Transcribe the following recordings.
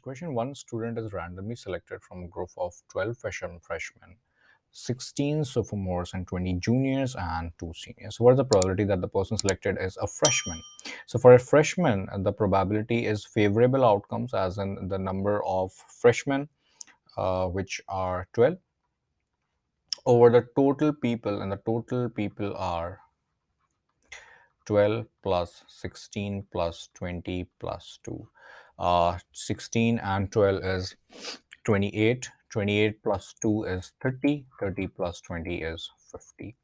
Question 1, student is randomly selected from a group of 12 freshmen, 16 sophomores and 20 juniors and 2 seniors. So what is the probability that the person selected is a freshman? So for a freshman, the probability is favorable outcomes, as in the number of freshmen, which are 12, over the total people, and the total people are 12 plus 16 plus 20 plus 2. 16 and 12 is 28. 28 plus 2 is 30. 30 plus 20 is 50.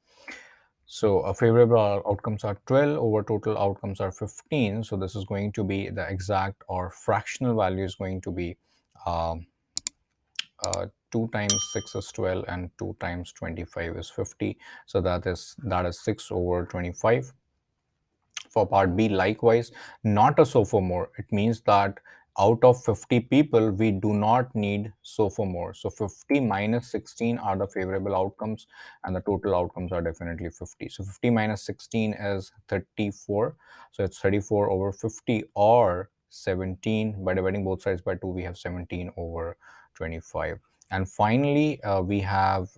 So favorable outcomes are 12 over total outcomes are 15. So this is going to be the exact or fractional value is going to be 2 times 6 is 12 and 2 times 25 is 50. So that is 6 over 25. For part B, likewise, not a sophomore. It means that out of 50 people, we do not need sophomore. So 50 minus 16 are the favorable outcomes, and the total outcomes are definitely 50. So 50 minus 16 is 34. So it's 34 over 50, or 17. By dividing both sides by 2, we have 17 over 25. And finally, we have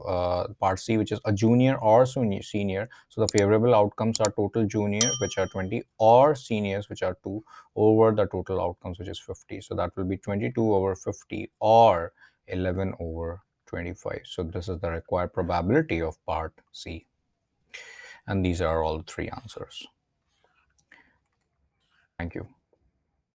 part C, which is a junior or senior. So the favorable outcomes are total junior, which are 20, or seniors, which are 2, over the total outcomes, which is 50. So that will be 22 over 50, or 11 over 25. So this is the required probability of part C. And these are all the 3 answers. Thank you.